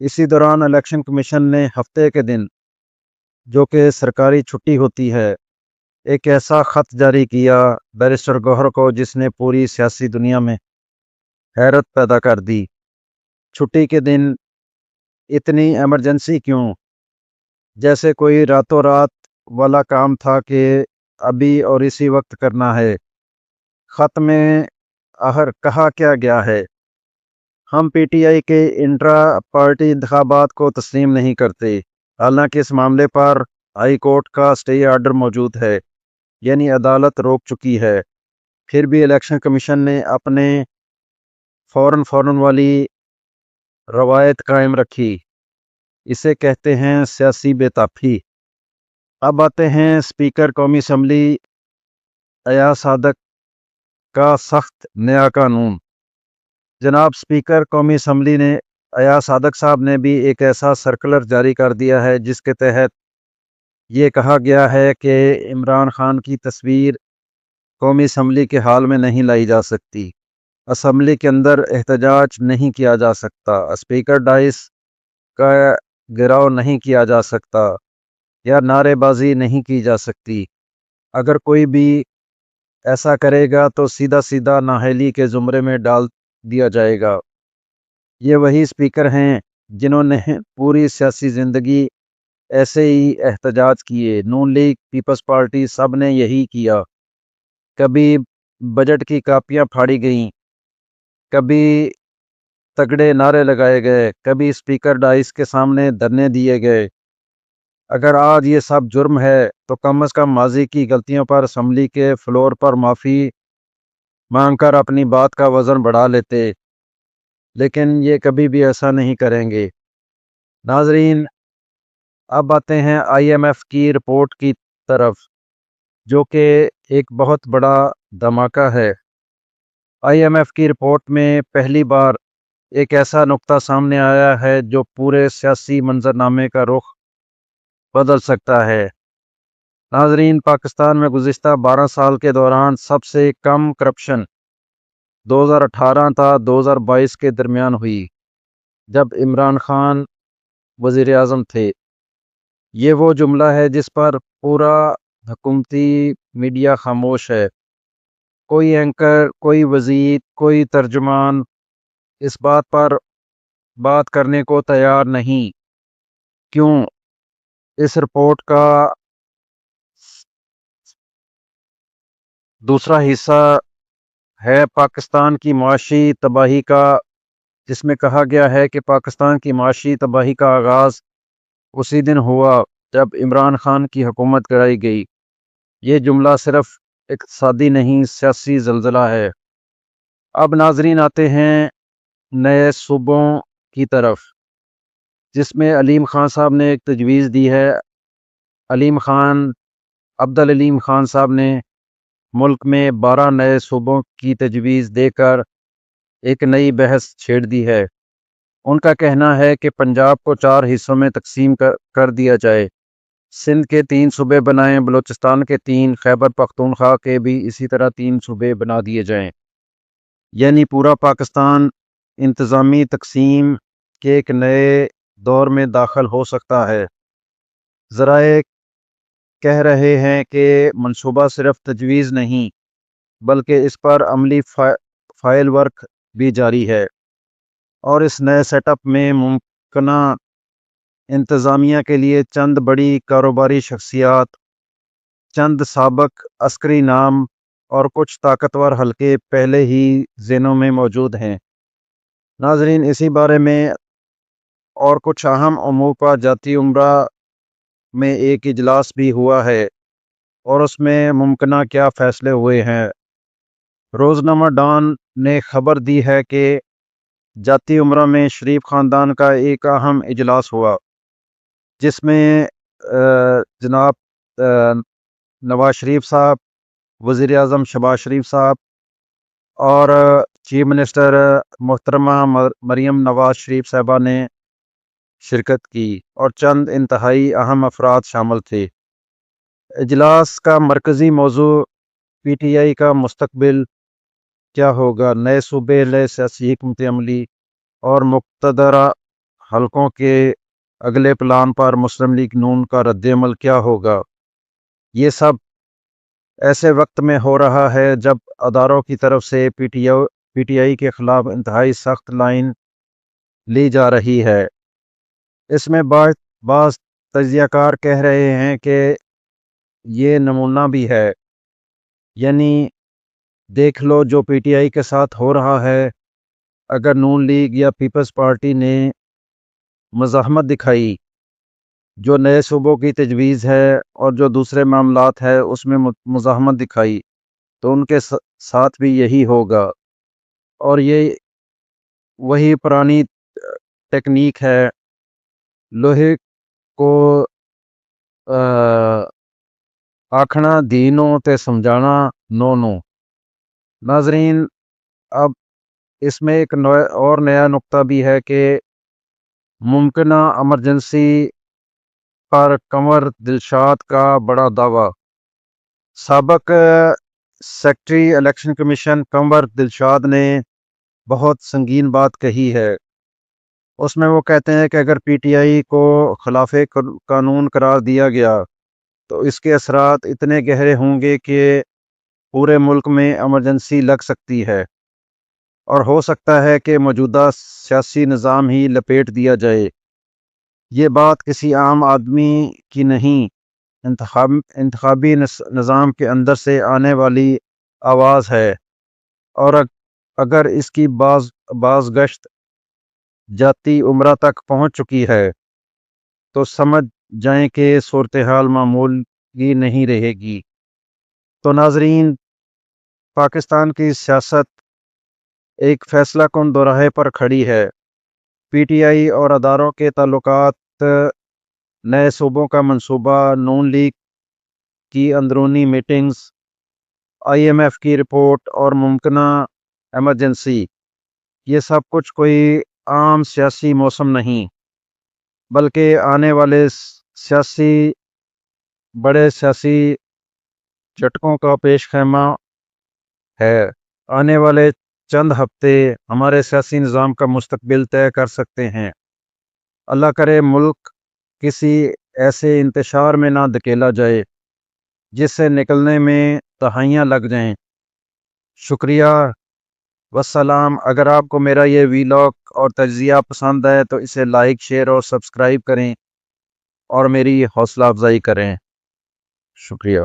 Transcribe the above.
اسی دوران election commission نے ہفتے کے دن جو کہ سرکاری چھٹی ہوتی ہے ایک ایسا خط جاری کیا بیرسٹر گوہر کو جس نے پوری سیاسی دنیا میں حیرت پیدا کر دی۔ چھٹی کے دن اتنی ایمرجنسی کیوں؟ جیسے کوئی راتوں رات والا کام تھا کہ ابھی اور اسی وقت کرنا ہے۔ خط میں آخر کہا کیا گیا ہے؟ ہم پی ٹی آئی کے انٹرا پارٹی انتخابات کو تسلیم نہیں کرتے، حالانکہ اس معاملے پر ہائی کورٹ کا اسٹے آرڈر موجود ہے، یعنی عدالت روک چکی ہے۔ پھر بھی الیکشن کمیشن نے اپنے فوراً والی روایت قائم رکھی۔ اسے کہتے ہیں سیاسی بے تابی۔ اب آتے ہیں اسپیکر قومی اسمبلی ایاز صادق کا سخت نیا قانون۔ جناب اسپیکر قومی اسمبلی نے ایاز صادق صاحب نے بھی ایک ایسا سرکولر جاری کر دیا ہے جس کے تحت یہ کہا گیا ہے کہ عمران خان کی تصویر قومی اسمبلی کے حال میں نہیں لائی جا سکتی، اسمبلی کے اندر احتجاج نہیں کیا جا سکتا، اسپیکر ڈائس کا گراؤ نہیں کیا جا سکتا یا نعرے بازی نہیں کی جا سکتی۔ اگر کوئی بھی ایسا کرے گا تو سیدھا نااہلی کے زمرے میں ڈال دیا جائے گا۔ یہ وہی اسپیکر ہیں جنہوں نے پوری سیاسی زندگی ایسے ہی احتجاج کیے۔ نون لیگ، پیپلز پارٹی سب نے یہی کیا۔ کبھی بجٹ کی کاپیاں پھاڑی گئیں، کبھی تگڑے نعرے لگائے گئے، کبھی اسپیکر ڈائس کے سامنے دھرنے دیے گئے۔ اگر آج یہ سب جرم ہے تو کم از کم ماضی کی غلطیوں پر اسمبلی کے فلور پر معافی مانگ کر اپنی بات کا وزن بڑھا لیتے، لیکن یہ کبھی بھی ایسا نہیں کریں گے۔ ناظرین، اب آتے ہیں آئی ایم ایف کی رپورٹ کی طرف، جو کہ ایک بہت بڑا دھماکہ ہے۔ آئی ایم ایف کی رپورٹ میں پہلی بار ایک ایسا نقطہ سامنے آیا ہے جو پورے سیاسی منظرنامے کا رخ بدل سکتا ہے۔ ناظرین، پاکستان میں گزشتہ 12 سال کے دوران سب سے کم کرپشن 2018 تا 2022 کے درمیان ہوئی، جب عمران خان وزیر اعظم تھے۔ یہ وہ جملہ ہے جس پر پورا حکومتی میڈیا خاموش ہے۔ کوئی اینکر، کوئی وزیر، کوئی ترجمان اس بات پر بات کرنے کو تیار نہیں۔ کیوں؟ اس رپورٹ کا دوسرا حصہ ہے پاکستان کی معاشی تباہی کا، جس میں کہا گیا ہے کہ پاکستان کی معاشی تباہی کا آغاز اسی دن ہوا جب عمران خان کی حکومت گرائی گئی۔ یہ جملہ صرف اقتصادی نہیں، سیاسی زلزلہ ہے۔ اب ناظرین آتے ہیں نئے صوبوں کی طرف، جس میں علیم خان صاحب نے ایک تجویز دی ہے۔ عبدالعلیم خان صاحب نے ملک میں 12 نئے صوبوں کی تجویز دے کر ایک نئی بحث چھیڑ دی ہے۔ ان کا کہنا ہے کہ پنجاب کو 4 حصوں میں تقسیم کر دیا جائے، سندھ کے 3 صوبے بنائیں، بلوچستان کے 3، خیبر پختونخوا کے بھی اسی طرح 3 صوبے بنا دیے جائیں، یعنی پورا پاکستان انتظامی تقسیم کے ایک نئے دور میں داخل ہو سکتا ہے۔ ذرائع کہہ رہے ہیں کہ منصوبہ صرف تجویز نہیں بلکہ اس پر عملی فائل ورک بھی جاری ہے، اور اس نئے سیٹ اپ میں ممکنہ انتظامیہ کے لیے چند بڑی کاروباری شخصیات، چند سابق عسکری نام اور کچھ طاقتور حلقے پہلے ہی ذہنوں میں موجود ہیں۔ ناظرین، اسی بارے میں اور کچھ اہم امور پر جاتی امرہ میں ایک اجلاس بھی ہوا ہے، اور اس میں ممکنہ کیا فیصلے ہوئے ہیں۔ روزنامہ ڈان نے خبر دی ہے کہ جاتی امرہ میں شریف خاندان کا ایک اہم اجلاس ہوا، جس میں جناب نواز شریف صاحب، وزیر اعظم شہباز شریف صاحب اور چیف منسٹر محترمہ مریم نواز شریف صاحبہ نے شرکت کی، اور چند انتہائی اہم افراد شامل تھے۔ اجلاس کا مرکزی موضوع پی ٹی آئی کا مستقبل کیا ہوگا، نئے صوبے، نئے سیاسی حکمت عملی اور مقتدرہ حلقوں کے اگلے پلان پر مسلم لیگ نون کا رد عمل کیا ہوگا؟ یہ سب ایسے وقت میں ہو رہا ہے جب اداروں کی طرف سے پی ٹی آئی کے خلاف انتہائی سخت لائن لی جا رہی ہے۔ اس میں بعض تجزیہ کار کہہ رہے ہیں کہ یہ نمونہ بھی ہے، یعنی دیکھ لو جو پی ٹی آئی کے ساتھ ہو رہا ہے۔ اگر نون لیگ یا پیپلز پارٹی نے مزاحمت دکھائی، جو نئے صوبوں کی تجویز ہے اور جو دوسرے معاملات ہے اس میں مزاحمت دکھائی، تو ان کے ساتھ بھی یہی ہوگا، اور یہ وہی پرانی ٹیکنیک ہے، لوہے کو آکھنا دینوں تے سمجھانا نو۔ ناظرین، اب اس میں ایک اور نیا نقطہ بھی ہے کہ ممکنہ ایمرجنسی پر کنور دلشاد کا بڑا دعویٰ۔ سابق سیکرٹری الیکشن کمیشن کنور دلشاد نے بہت سنگین بات کہی ہے۔ اس میں وہ کہتے ہیں کہ اگر پی ٹی آئی کو خلاف قانون قرار دیا گیا تو اس کے اثرات اتنے گہرے ہوں گے کہ پورے ملک میں ایمرجنسی لگ سکتی ہے، اور ہو سکتا ہے کہ موجودہ سیاسی نظام ہی لپیٹ دیا جائے۔ یہ بات کسی عام آدمی کی نہیں، انتخابی نظام کے اندر سے آنے والی آواز ہے، اور اگر اس کی باز گشت جاتی عمرہ تک پہنچ چکی ہے تو سمجھ جائیں کہ صورتحال معمولی نہیں رہے گی۔ تو ناظرین، پاکستان کی سیاست ایک فیصلہ کن دوراہے پر کھڑی ہے۔ پی ٹی آئی اور اداروں کے تعلقات، نئے صوبوں کا منصوبہ، نون لیگ کی اندرونی میٹنگز، آئی ایم ایف کی رپورٹ اور ممکنہ ایمرجنسی، یہ سب کچھ کوئی عام سیاسی موسم نہیں، بلکہ آنے والے بڑے سیاسی جھٹکوں کا پیش خیمہ ہے۔ آنے والے چند ہفتے ہمارے سیاسی نظام کا مستقبل طے کر سکتے ہیں۔ اللہ کرے ملک کسی ایسے انتشار میں نہ دھکیلا جائے جس سے نکلنے میں دہائیاں لگ جائیں۔ شکریہ، والسلام۔ اگر آپ کو میرا یہ ویلاگ اور تجزیہ پسند ہے تو اسے لائک، شیئر اور سبسکرائب کریں اور میری حوصلہ افزائی کریں۔ شکریہ۔